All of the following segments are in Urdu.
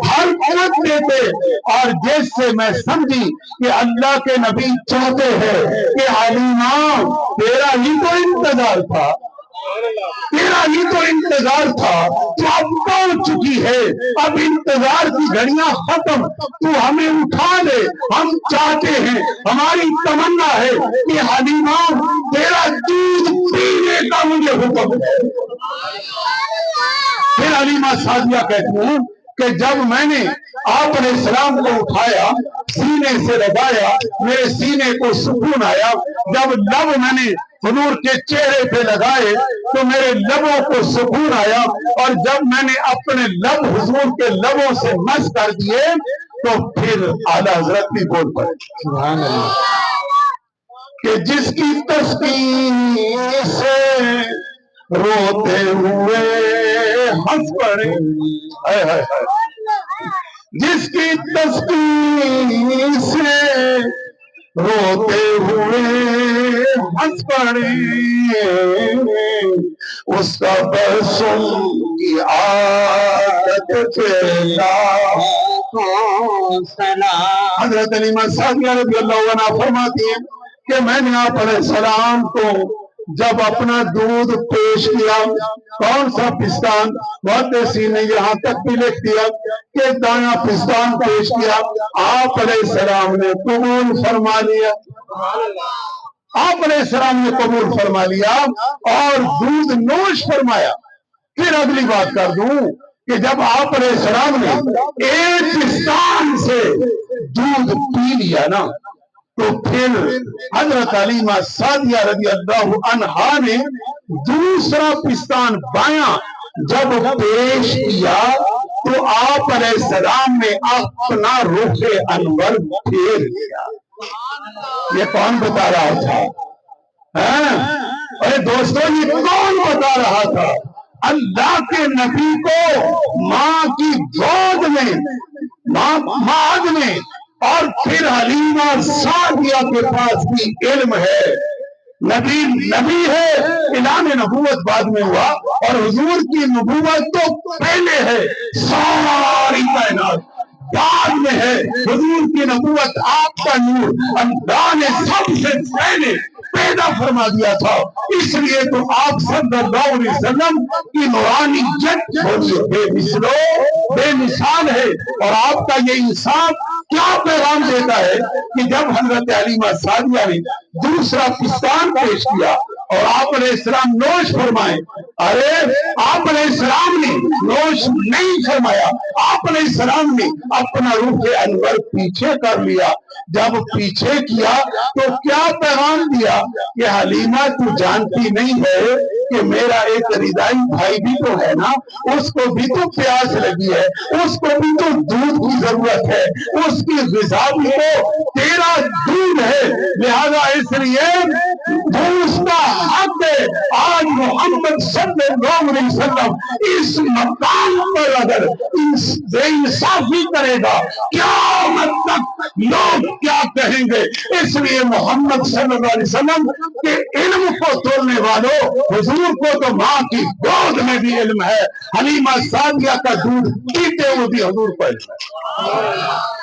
ہر قوت دیتے، اور جس سے میں سمجھی کہ اللہ کے نبی چاہتے ہیں کہ حلیمہ تیرا ہی تو انتظار تھا، تیرا ہی تو انتظار تھا، تو اب پہنچ چکی ہے، اب انتظار کی گھڑیاں ختم، تو ہمیں اٹھا لے، ہم چاہتے ہیں، ہماری تمنا ہے کہ حلیمہ تیرا دودھ پینے کا مجھے حکم ہے۔ پھر حلیمہ سعدیہ کہتی ہیں کہ جب میں نے آپ علیہ السلام کو اٹھایا، سینے سے لگایا، میرے سینے کو سکون آیا، جب لب میں نے حضور کے چہرے پہ لگائے تو میرے لبوں کو سکون آیا، اور جب میں نے اپنے لب حضور کے لبوں سے مس کر دیے تو پھر اعلیٰ حضرت بھی بول پڑے سبحان اللہ کہ جس کی تسبیح سے روتے ہوئے ہنس پڑے، جس کی تسبیح سے روتے ہوئے ہنس پڑے، اس کا برسوں کی عادت پیدا سلام۔ حضرت حلیمہ سعدیہ رضی اللہ عنہا فرماتی ہیں کہ میں نے آپ علیہ السلام کو جب اپنا دودھ پیش کیا، کون سا پستان، محدثین نے یہاں تک بھی لکھ دیا کہ دایاں پستان پیش کیا، آپ علیہ السلام نے قبول فرما لیا، آپ علیہ السلام نے قبول فرما لیا اور دودھ نوش فرمایا۔ پھر اگلی بات کر دوں کہ جب آپ علیہ السلام نے ایک پستان سے دودھ پی لیا نا، تو پھر حضرت حلیمہ سعدیہ رضی اللہ عنہا نے دوسرا پستان بایاں جب پیش کیا تو آپ علیہ السلام نے اپنا رخ انور پھیر لیا۔ یہ کون بتا رہا تھا؟ ارے دوستو، یہ کون بتا رہا تھا؟ اللہ کے نبی کو ماں کی گود میں، ماں میں، اور پھر حلیمہ سعدیہ کے پاس بھی علم ہے، نبی ہے، اعلان نبوت بعد میں ہوا اور حضور کی نبوت تو پہلے ہے، ساری کائنات بعد میں ہے، حضور کی نبوت آپ کا نور اللہ نے سب سے پہلے پیدا فرما دیا تھا، اس لیے تو آپ صلی اللہ علیہ وسلم کی نورانیت بے مثلو بے مثال ہے۔ اور آپ کا یہ انصاف کیا پیغام دیتا ہے کہ جب حضرت حلیمہ سعدیہ نے دوسرا پستان پیش کیا اور آپ علیہ السلام نوش فرمائے، ارے آپ علیہ السلام نے نوش نہیں فرمایا، آپ علیہ السلام نے اپنا روح انور پیچھے کر لیا، جب پیچھے کیا تو کیا پیغام دیا کہ حلیمہ تو جانتی نہیں ہے کہ میرا ایک ردائی بھائی بھی تو ہے نا، اس کو بھی تو پیاس لگی ہے، اس کو بھی تو دودھ کی ضرورت ہے، اس کی غذا بھی تو تیرا دودھ ہے، لہذا اس لیے اس کا حق ہے۔ آج محمد صلی اللہ علیہ وسلم اس مقام پر اگر بے انصافی کرے گا، قیامت تک لوگ کیا کہیں گے؟ اس لیے محمد صلی اللہ علیہ وسلم کے علم کو تولنے والوں، حضور کو تو ماں کی گود میں بھی علم ہے، حلیمہ سعدیہ کا دودھ پیتے ہوئے بھی حضور کو علم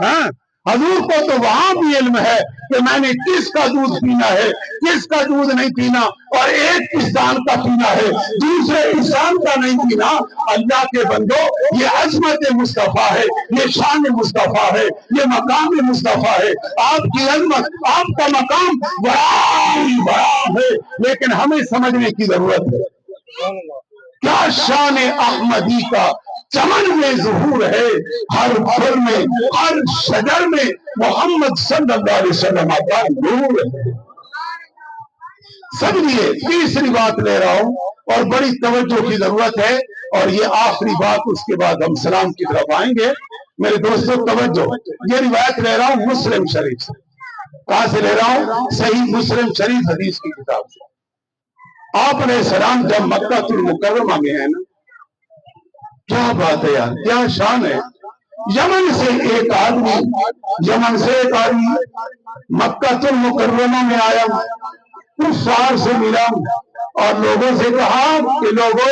ہے، حضور کو تو وہاں بھی علم ہے کہ میں نے کس کا دودھ پینا ہے، کس کا دودھ نہیں پینا، اور ایک انسان کا پینا ہے، دوسرے انسان کا نہیں پینا۔ اللہ کے بندو، یہ عظمت مصطفیٰ ہے، یہ شان مصطفیٰ ہے، یہ مقام مصطفیٰ ہے، آپ کی عظمت، آپ کا مقام بڑا ہے، لیکن ہمیں سمجھنے کی ضرورت ہے کیا شان احمدی کا چمن میں ظہور ہے، ہر پھل میں، ہر شجر میں محمد صلی اللہ علیہ وسلم کا نور ہے۔ سمجھیے، تیسری بات لے رہا ہوں اور بڑی توجہ کی ضرورت ہے، اور یہ آخری بات، اس کے بعد ہم سلام کی طرف آئیں گے۔ میرے دوستوں توجہ، یہ روایت لے رہا ہوں مسلم شریف سے۔ کہاں سے لے رہا ہوں؟ صحیح مسلم شریف حدیث کی کتاب سے۔ آپ علیہ السلام جب مکہ المکرمہ میں ہے نا، کیا بات ہے یار، کیا شان ہے۔ یمن سے ایک آدمی مکہ المکرمہ میں آیا، کفار سے ملا اور لوگوں سے کہا کہ لوگوں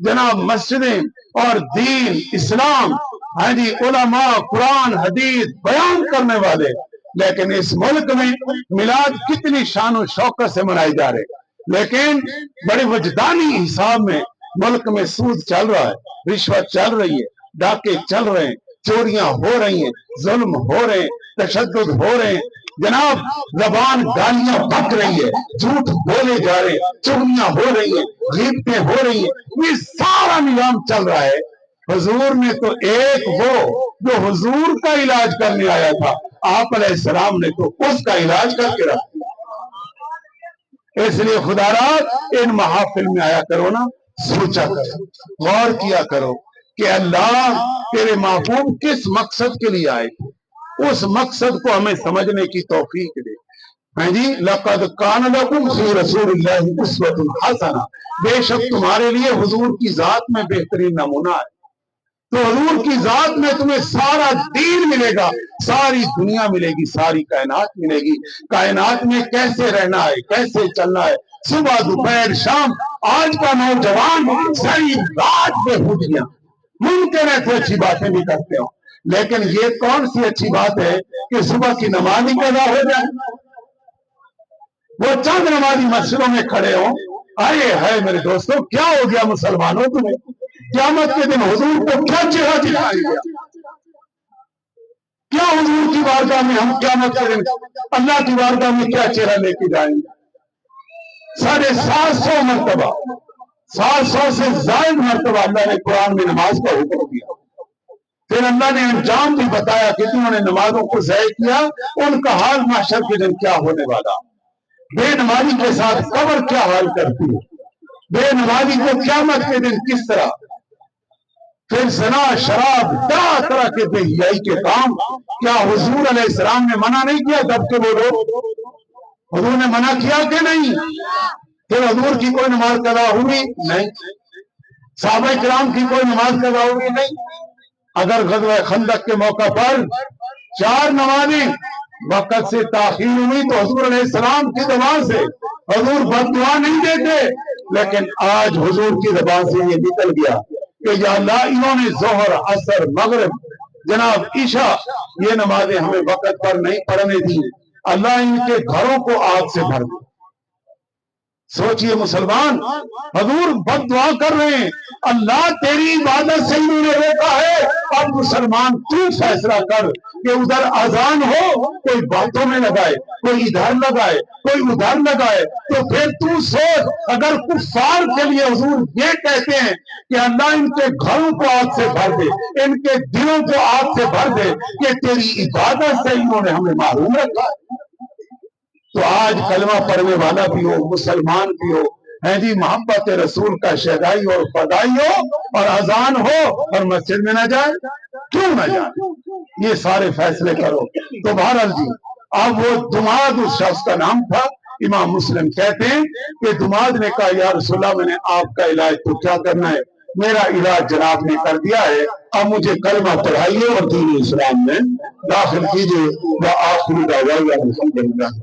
جناب مسجدیں اور دین اسلام، ہاں جی علماء قرآن حدیث بیان کرنے والے، لیکن اس ملک میں میلاد کتنی شان و شوکت سے منائے جا رہے، لیکن بڑے وجدانی حساب میں ملک میں سود چل رہا ہے، رشوت چل رہی ہے، ڈاکے چل رہے ہیں، چوریاں ہو رہی ہیں، ظلم ہو رہے ہیں، تشدد ہو رہے ہیں، جناب زبان گالیاں بک رہی ہے، جھوٹ بولے جا رہے ہیں، چغلیاں ہو رہی ہیں، غیبتیں ہو رہی ہیں، یہ سارا نظام چل رہا ہے۔ حضور نے تو ایک وہ جو حضور کا علاج کرنے آیا تھا، آپ علیہ السلام نے تو اس کا علاج کر کے رکھ دیا۔ اس لیے خدا را ان محافل میں آیا کرو نا، سوچا کرو، غور کیا کرو کہ اللہ تیرے محبوب کس مقصد کے لیے آئے تھے، اس مقصد کو ہمیں سمجھنے کی توفیق دے۔ ہاں جی لقد کان لکم فی رسول اللہ اسوۃ حسنہ، بے شک تمہارے لیے حضور کی ذات میں بہترین نمونہ ہے۔ تو حضور کی ذات میں تمہیں سارا دین ملے گا، ساری دنیا ملے گی، ساری کائنات ملے گی۔ کائنات میں کیسے رہنا ہے، کیسے چلنا ہے، صبح دوپہر شام۔ آج کا نوجوان ساری رات بےہودیاں، ممکن ہے تو اچھی باتیں بھی کرتے ہو، لیکن یہ کون سی اچھی بات ہے کہ صبح کی نماز ہی قضا ہو جائے؟ وہ چند نمازی مسجدوں میں کھڑے ہوں، آئے ہے میرے دوستوں، کیا ہو گیا مسلمانوں تمہیں؟ قیامت کے دن حضور کو کیا چہرہ دکھائیں گے؟ کیا حضور کی بارگاہ میں ہم قیامت کے دن اللہ کی بارگاہ میں کیا چہرہ لے کے جائیں گے؟ 750 مرتبہ، 700 سے زائد مرتبہ اللہ نے قرآن میں نماز کا حکم دیا۔ پھر اللہ نے انجام بھی بتایا کہ جنہوں نے نمازوں کو ضائع کیا ان کا حال محشر کے دن کیا ہونے والا۔ بے نمازی کے ساتھ قبر کیا حال کرتی ہے، بے نمازی کو قیامت کے دن کس طرح، پھر زنا شراب طرح طرح کے بے حیائی کے کام۔ کیا حضور علیہ السلام نے منع نہیں کیا؟ دب کے بولو، حضور نے منع کیا کہ نہیں؟ پھر حضور کی کوئی نماز قضا ہوئی نہیں، صحابہ کرام کی کوئی نماز قضا ہوئی نہیں۔ اگر غزوہ خندق کے موقع پر 4 نمازیں وقت سے تاخیر ہوئی تو حضور علیہ السلام کی زبان سے حضور بد دعا نہیں دیتے، لیکن آج حضور کی زبان سے یہ نکل گیا کہ یا اللہ انہوں نے ظہر عصر مغرب جناب عشاء یہ نمازیں ہمیں وقت پر نہیں پڑھنے دی، اللہ ان کے گھروں کو آگ سے بھر دے۔ سوچئے مسلمان، حضور بد دعا کر رہے ہیں، اللہ تیری عبادت سے انہوں نے روکا ہے۔ اب مسلمان تو فیصلہ کر کہ ادھر اذان ہو کوئی باتوں میں لگائے، کوئی ادھر لگائے، کوئی ادھر لگائے، تو پھر تو سوچ اگر کفار کے لیے حضور یہ کہتے ہیں کہ اللہ ان کے گھروں کو آگ سے بھر دے، ان کے دلوں کو آگ سے بھر دے، کہ تیری عبادت سے انہوں نے ہمیں محروم رکھا ہے۔ تو آج کلمہ پڑھنے والا بھی ہو، مسلمان بھی ہو، ہے جی محبت رسول کا شہدائی اور فدائی ہو، اور اذان ہو اور مسجد میں نہ جائے، کیوں نہ جائے؟ یہ سارے فیصلے کرو۔ تو بہرحال جی اب وہ دماد اس شخص کا نام تھا، امام مسلم کہتے ہیں کہ دماد نے کہا یا رسول اللہ میں نے آپ کا علاج تو کیا کرنا ہے، میرا علاج جناب نے کر دیا ہے، اب مجھے کلمہ پڑھائیے اور دین اسلام میں داخل کیجئے۔ وآخر دعوانا الحمدللہ۔